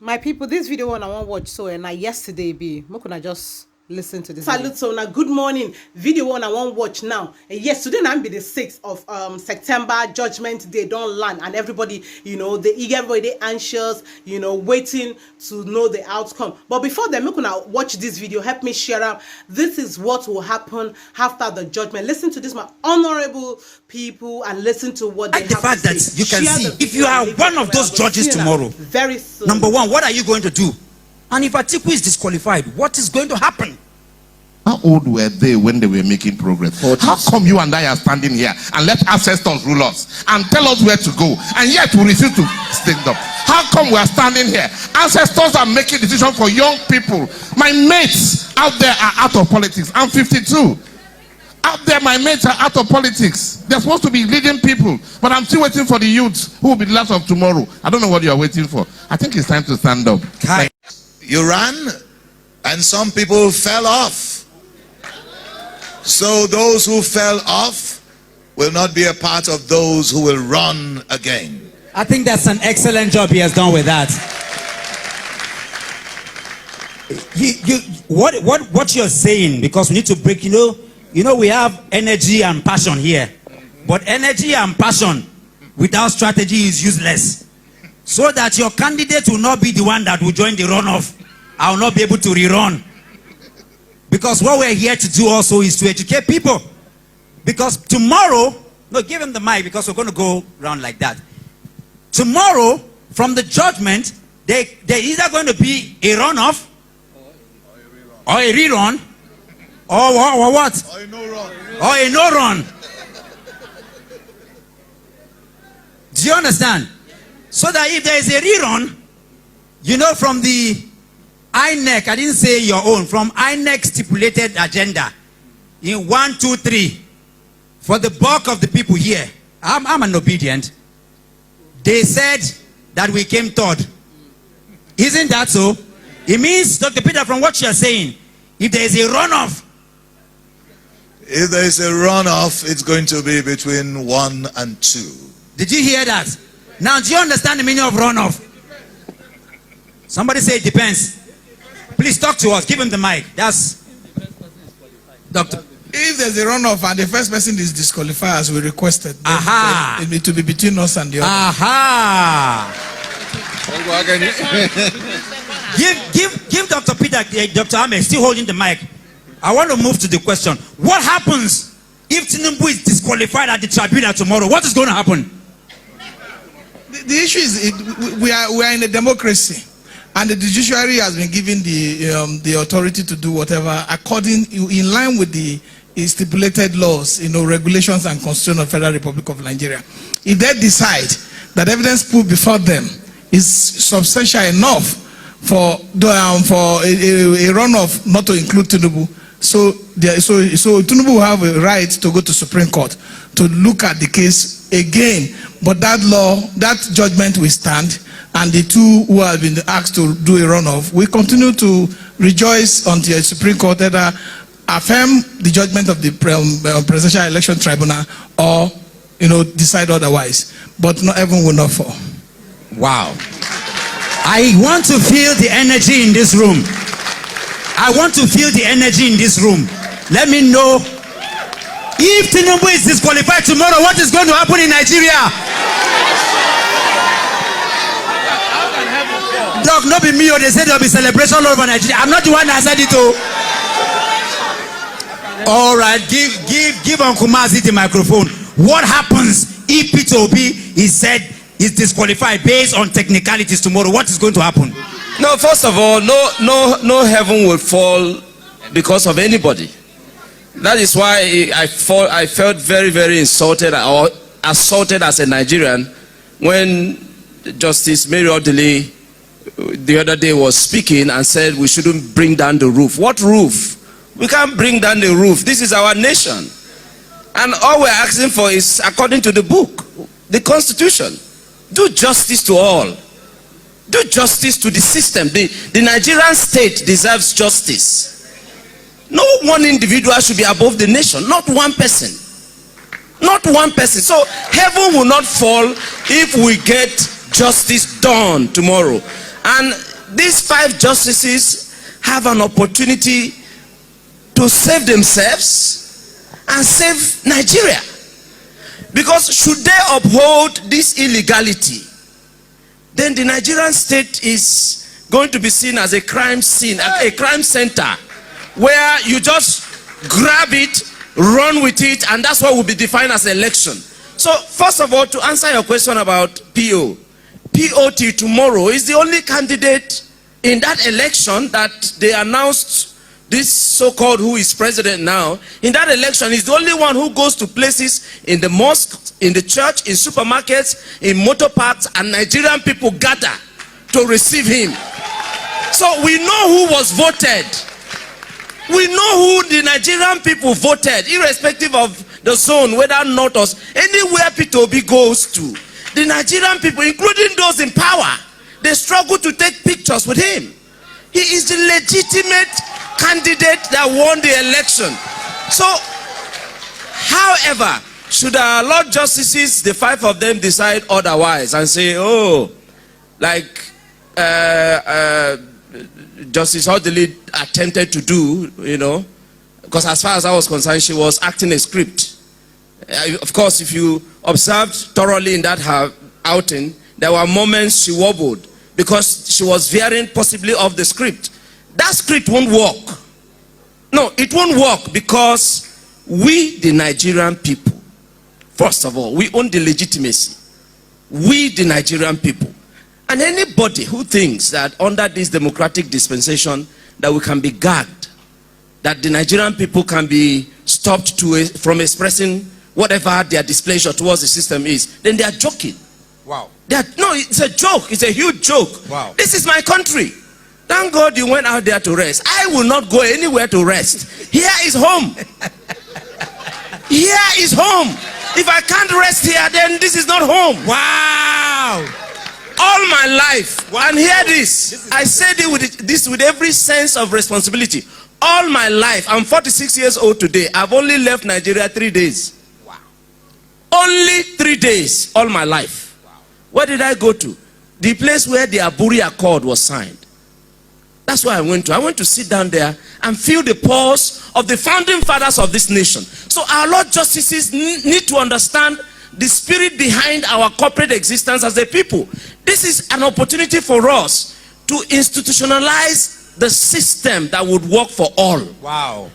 My people, this video one I want watch so and yesterday be I just listen to this. Salute so now good morning. Video one I want watch now. And yes, today now be the 6th of September. Judgment Day don't land, and everybody, they eager, everybody anxious, waiting to know the outcome. But before then, watch this video. Help me share up. This is what will happen after the judgment. Listen to this, my honorable people, and listen to what they have the fact to that say. you can see if you are one of those judges tomorrow. Very soon. Number one, what are you going to do? And if Atiku is disqualified, what is going to happen? How old were they when they were making progress? How come you and I are standing here and let ancestors rule us and tell us where to go, and yet we refuse to stand up? How come we are standing here? Ancestors are making decisions for young people. My mates out there are out of politics. I'm 52. Out there, my mates are out of politics. They're supposed to be leading people, but I'm still waiting for the youth who will be the last of tomorrow. I don't know what you are waiting for. I think it's time to stand up. You ran, and some people fell off. So those who fell off will not be a part of those who will run again. I think that's an excellent job he has done with that. What you're saying, because we need to break, we have energy and passion here. But energy and passion without strategy is useless. So that your candidate will not be the one that will join the runoff. I will not be able to rerun. Because what we're here to do also is to educate people. Because tomorrow, no, give him the mic because we're going to go around like that. Tomorrow, from the judgment, they're either going to be a runoff, or a rerun, or what? Or a no run. Or a no run. Do you understand? So that if there is a rerun, from the INEC, I didn't say your own, from INEC stipulated agenda in 1, 2, 3, for the bulk of the people here, I'm an obedient. They said that we came third. Isn't that so? It means, Dr. Peter, from what you're saying, if there is a runoff, if there is a runoff, it's going to be between 1 and 2. Did you hear that? Now, do you understand the meaning of runoff? Somebody say it depends. Please talk to us. Give him the mic. That's Doctor. If there's a runoff and the first person is disqualified as we requested, aha, it will be between us and the other. Aha. give Dr. Peter, Dr. Ahmed, still holding the mic. I want to move to the question. What happens if Tinubu is disqualified at the tribunal tomorrow? What is going to happen? The issue is we are in a democracy, and the judiciary has been given the authority to do whatever in line with the stipulated laws, regulations and constitution of Federal Republic of Nigeria. If they decide that evidence put before them is substantial enough for a runoff not to include Tinubu, so Tinubu will have a right to go to Supreme Court to look at the case again. But that judgment will stand, and the two who have been asked to do a runoff will continue to rejoice until the Supreme Court either affirm the judgment of the Presidential Election Tribunal or decide otherwise. But not everyone will not fall. Wow. I want to feel the energy in this room. I want to feel the energy in this room. Let me know if Tinubu is disqualified tomorrow, what is going to happen in Nigeria? Doc, not be me, or they said there will be celebration all over Nigeria. I'm not the one that said it. All right, give Uncle Mazi the microphone. What happens if Peter Obi is disqualified based on technicalities tomorrow? What is going to happen? No, first of all, no heaven will fall because of anybody. That is why I felt very, very insulted or assaulted as a Nigerian when Justice Mary Odili the other day was speaking and said we shouldn't bring down the roof. What roof? We can't bring down the roof. This is our nation. And all we're asking for is, according to the book, the Constitution, do justice to all. Do justice to the system. The Nigerian state deserves justice. No one individual should be above the nation. Not one person. Not one person. So heaven will not fall if we get justice done tomorrow. And these 5 justices have an opportunity to save themselves and save Nigeria. Because should they uphold this illegality, then the Nigerian state is going to be seen as a crime scene, a crime center, where you just grab it, run with it, and that's what will be defined as election. So, first of all, to answer your question about POT tomorrow is the only candidate in that election that they announced. This so-called who is president now, in that election, is the only one who goes to places in the mosque, in the church, in supermarkets, in motor parks, and Nigerian people gather to receive him. So we know who was voted. We know who the Nigerian people voted, irrespective of the zone, whether north or anywhere P2B goes to. The Nigerian people, including those in power, they struggle to take pictures with him. He is the legitimate candidate that won the election. So, however, should our Lord Justices, the 5 of them, decide otherwise and say, oh, like Justice Odili attempted to do, you know, because as far as I was concerned, she was acting a script. Of course, if you observed thoroughly in that outing, there were moments she wobbled because she was veering possibly off the script. That script won't work. No, it won't work because we, the Nigerian people, first of all, we own the legitimacy. We, the Nigerian people. And anybody who thinks that under this democratic dispensation that we can be gagged, that the Nigerian people can be stopped from expressing whatever their displeasure towards the system is, then they are joking. Wow. No, it's a joke. It's a huge joke. Wow. This is my country. Thank God you went out there to rest. I will not go anywhere to rest. Here is home. Here is home. If I can't rest here, then this is not home. Wow. All my life. Wow. And hear this. I said this with every sense of responsibility. All my life. I'm 46 years old today. I've only left Nigeria 3 days. Wow. Only 3 days. All my life. Wow. Where did I go to? The place where the Aburi Accord was signed. That's where I went to. I went to sit down there and feel the pulse of the founding fathers of this nation. So our Lord Justices need to understand the spirit behind our corporate existence as a people. This is an opportunity for us to institutionalize the system that would work for all. Wow.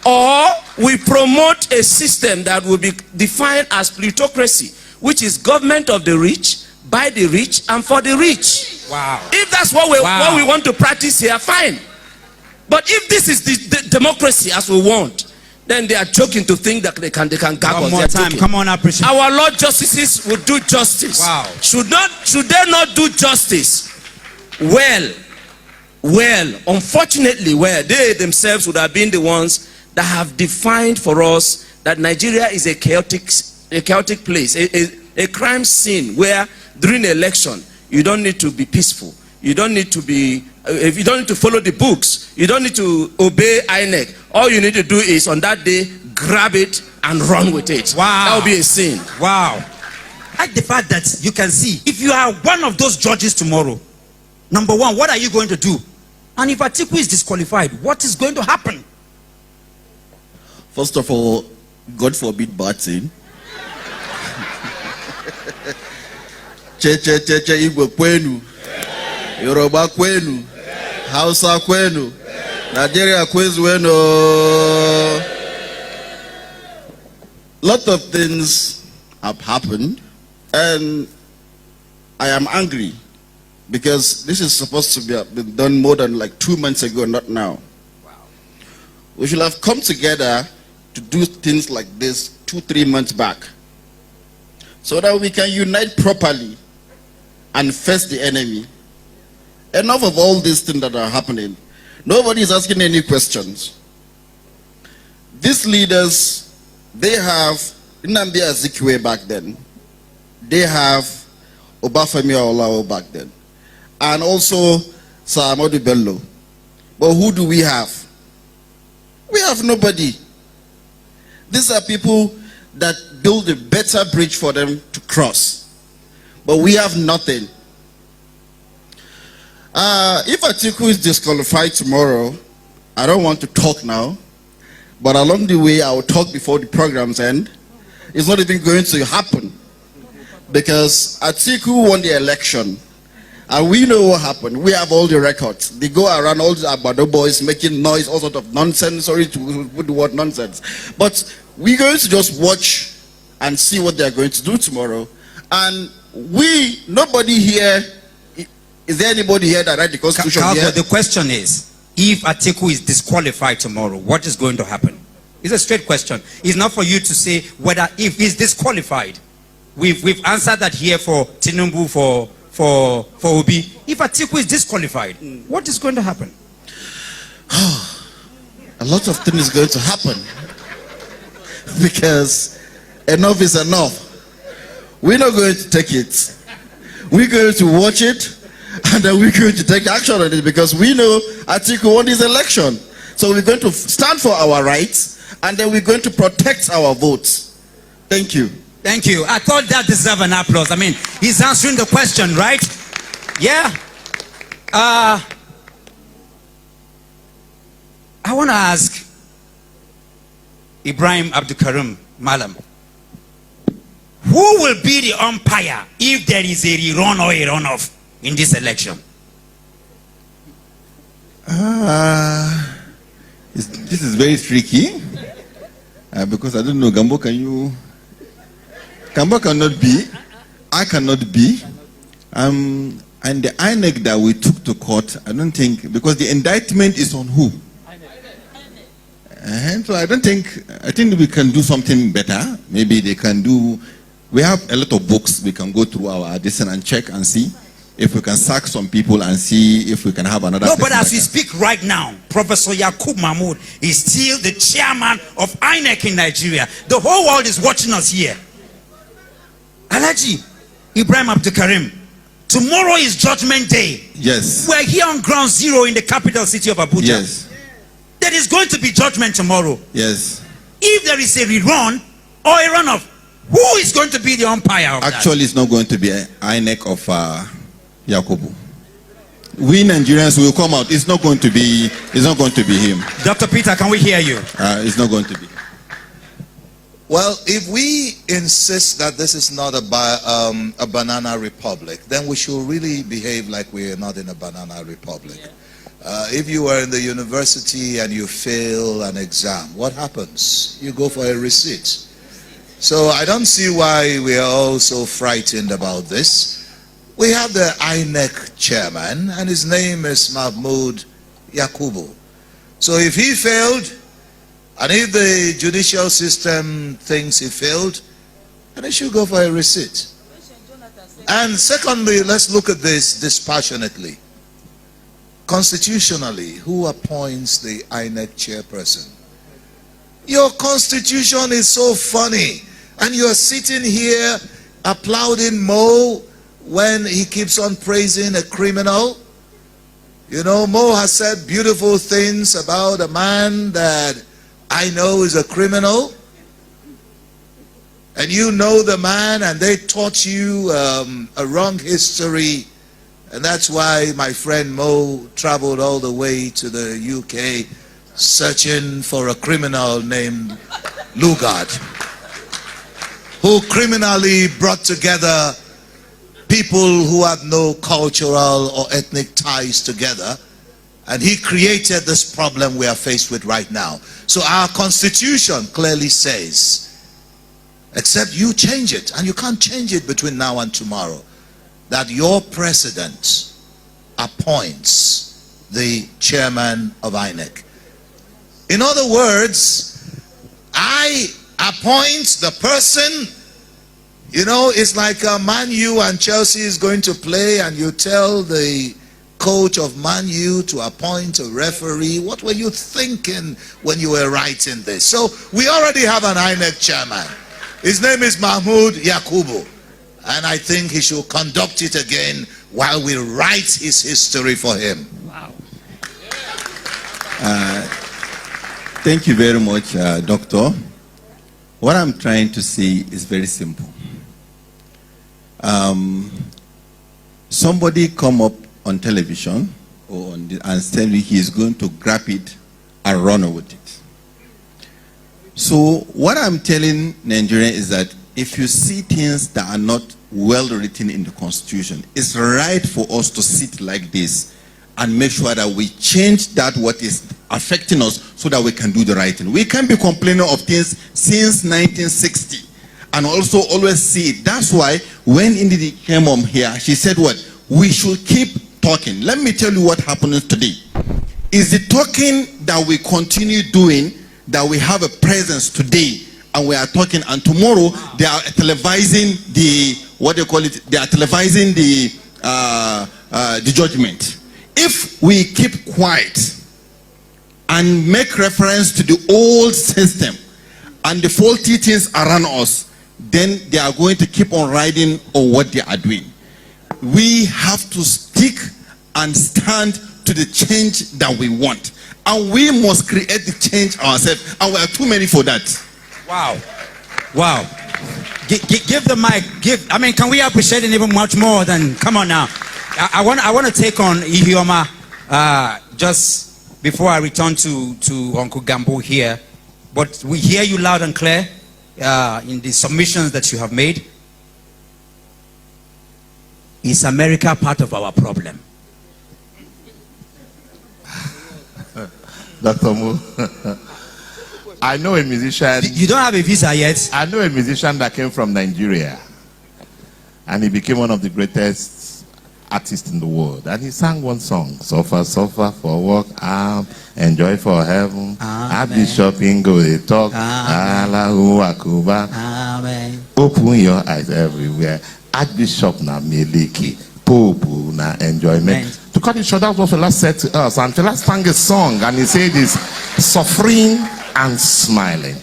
Or we promote a system that will be defined as plutocracy, which is government of the rich, by the rich, and for the rich. Wow. If that's what we want to practice here, fine. But if this is the democracy as we want, then they are joking to think that they can gag us. One more time. Come on, appreciate. Our Lord Justices will do justice. Wow. Should they not do justice? Well, unfortunately, they themselves would have been the ones that have defined for us that Nigeria is a chaotic place, a crime scene where during the election you don't need to be peaceful. You don't need to be, if you don't need to follow the books, you don't need to obey INEC. All you need to do is on that day, grab it and run with it. Wow. That will be a sin. Wow. Like the fact that you can see, if you are one of those judges tomorrow, number one, what are you going to do? And if Atiku is disqualified, what is going to happen? First of all, God forbid bad thing. Che Igbo kwenu, Yoruba kwenu, Hausa kwenu, Nigeria kwenu. Lot of things have happened, and I am angry because this is supposed to be done more than like 2 months ago, not now. Wow. We should have come together to do things like this 2-3 months back, so that we can unite properly and face the enemy. Enough of all these things that are happening. Nobody is asking any questions. These leaders, they have Nnamdi Azikiwe back then. They have Obafemi Awolowo back then. And also Sir Ahmadu Bello. But who do we have? We have nobody. These are people that build a better bridge for them to cross. But we have nothing. If Atiku is disqualified tomorrow, I don't want to talk now, but along the way, I will talk before the programs end. It's not even going to happen because Atiku won the election, and we know what happened. We have all the records. They go around, all the Abado boys making noise, all sort of nonsense. Sorry to put the word nonsense, but we're going to just watch and see what they're going to do tomorrow. And nobody here. Is there anybody here that read the Constitution here? The question is, if Atiku is disqualified tomorrow, what is going to happen? It's a straight question. It's not for you to say whether if he's disqualified. We've answered that here for Tinubu, for Obi. If Atiku is disqualified, what is going to happen? A lot of things is going to happen because enough is enough. We're not going to take it. We're going to watch it. And then we're going to take action on it because we know Atiku won his election. So we're going to stand for our rights and then we're going to protect our votes. Thank you. Thank you. I thought that deserved an applause. I mean, he's answering the question, right? Yeah. I want to ask Ibrahim Abdulkarim Malam, who will be the umpire if there is a rerun or a runoff in this election? This is very tricky because I don't know. Gambo, Gambo cannot be. I cannot be. And the INEC that we took to court, I don't think, because the indictment is on who? And so I think we can do something better. Maybe they can do. We have a lot of books. We can go through our edition and check and see if we can sack some people and see if we can have another. No, but as we speak right now, Professor Yakub Mahmoud is still the chairman of INEC in Nigeria. The whole world is watching us here. Alhaji Ibrahim Abdulkarim, tomorrow is Judgment Day. Yes. We're here on ground zero in the capital city of Abuja. Yes. There is going to be judgment tomorrow. Yes. If there is a rerun or a runoff, who is going to be the umpire of Actually, that? it's not going to be an INEC of Yakubu. We Nigerians will come out. It's not going to be him. Dr. Peter, can we hear you? It's not going to be. Well, if we insist that this is not a banana republic, then we should really behave like we are not in a banana republic. If you are in the university and you fail an exam, what happens? You go for a receipt. So I don't see why we are all so frightened about this. We have the INEC chairman, and his name is Mahmoud Yakubu. So if he failed, and if the judicial system thinks he failed, then he should go for a receipt. And secondly, let's look at this dispassionately. Constitutionally, who appoints the INEC chairperson? Your constitution is so funny, and you're sitting here applauding Mo when he keeps on praising a criminal. You know, Mo has said beautiful things about a man that I know is a criminal, and you know the man, and they taught you a wrong history, and that's why my friend Mo traveled all the way to the UK searching for a criminal named Lugard, who criminally brought together people who had no cultural or ethnic ties together, and he created this problem we are faced with right now. So our constitution clearly says, except you change it, and you can't change it between now and tomorrow, that your president appoints the chairman of INEC. In other words, I appoint the person. You know, it's like Man U and Chelsea is going to play, and you tell the coach of Man U to appoint a referee. What were you thinking when you were writing this? So we already have an INEC chairman. His name is Mahmoud Yakubu, and I think he should conduct it again while we write his history for him. Wow. Thank you very much, Doctor. What I'm trying to say is very simple. Somebody come up on television or on the, and tell me he is going to grab it and run with it. So what I'm telling Nigeria is that if you see things that are not well written in the constitution, it's right for us to sit like this and make sure that we change that what is affecting us so that we can do the right thing. We can't be complaining of things since 1960 and also always see it. That's why when Indy came on here, she said what? We should keep talking. Let me tell you what happens today. Is the talking that we continue doing that we have a presence today and we are talking, and tomorrow they are televising the, what they call it, they are televising the judgment. If we keep quiet and make reference to the old system and the faulty things around us, then they are going to keep on riding on what they are doing. We have to stick and stand to the change that we want. And we must create the change ourselves. And we are too many for that. Wow. Wow. Give the mic. I mean, can we appreciate it even much more than, come on now. I want to take on Ihioma just before I return to Uncle Gambo here. But we hear you loud and clear in the submissions that you have made. Is America part of our problem? Dr. Mo, I know a musician. You don't have a visa yet? I know a musician that came from Nigeria. And he became one of the greatest artists in the world. And he sang one song. Suffer, suffer for work, enjoy for heaven. I be shopping, go they talk. Allahu Akbar. Amen. Open your eyes everywhere. Archbishop na meliki. Pope na enjoyment. Amen. To cut it short, that's what Fela said to us. And Fela sang a song and he said this, suffering and smiling.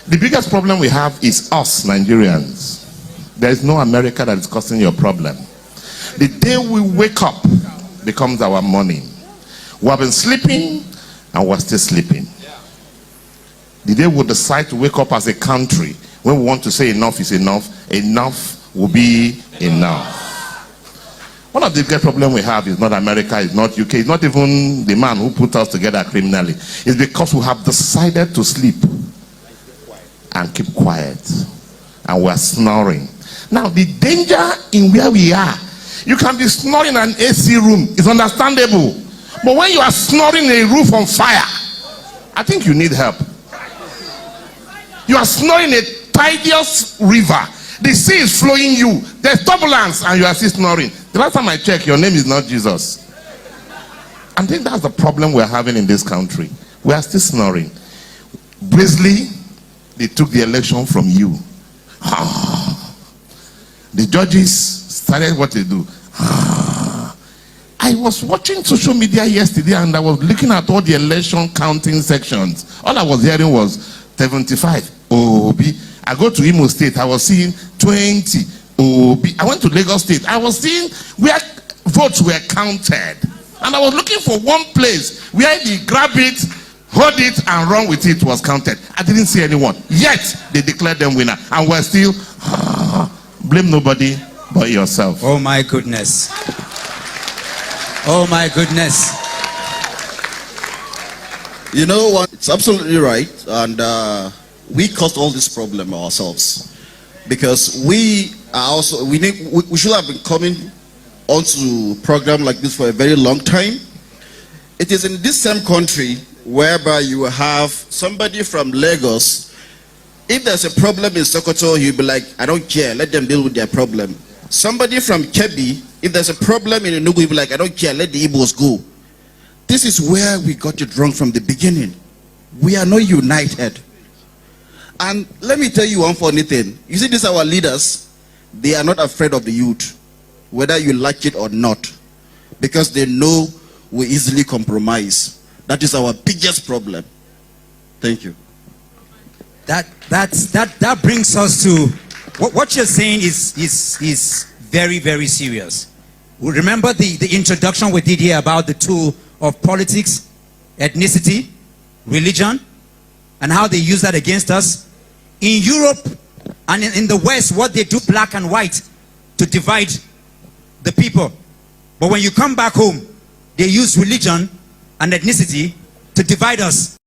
The biggest problem we have is us Nigerians. There is no America that is causing your problem. The day we wake up becomes our morning. We have been sleeping and we're still sleeping. The day we decide to wake up as a country, when we want to say enough is enough, enough will be enough. One of the biggest problems we have is not America, it's not UK, it's not even the man who put us together criminally. It's because we have decided to sleep and keep quiet. And we're snoring. Now, the danger in where we are, you can be snoring in an AC room, it's understandable. But when you are snoring in a roof on fire, I think you need help. You are snoring in a tidious river. The sea is flowing you. There's turbulence and you are still snoring. The last time I checked, your name is not Jesus. I think that's the problem we're having in this country. We are still snoring. Briefly, they took the election from you. The judges started what they do. I was watching social media yesterday and I was looking at all the election counting sections. All I was hearing was 75 OB. I go to Imo State, I was seeing 20 OB. I went to Lagos State, I was seeing where votes were counted. And I was looking for one place where they grab it, hold it, and run with it was counted. I didn't see anyone. Yet, they declared them winner. And we're still, blame nobody but yourself. Oh my goodness. Oh my goodness. You know what? It's absolutely right. And we caused all this problem ourselves. Because we are also, we should have been coming onto a program like this for a very long time. It is in this same country whereby you have somebody from Lagos. If there's a problem in Sokoto, he'll be like, I don't care, let them deal with their problem. Somebody from Kebbi, if there's a problem in Enugu, he'll be like, I don't care, let the Igbos go. This is where we got it wrong from the beginning. We are not united. And let me tell you one funny thing. You see, these are our leaders. They are not afraid of the youth, whether you like it or not, because they know we easily compromise. That is our biggest problem. Thank you. That brings us to what you're saying is very, very serious. Remember the introduction we did here about the tool of politics, ethnicity, religion, and how they use that against us. In Europe and in the West, what they do, black and white, to divide the people. But when you come back home, they use religion and ethnicity to divide us.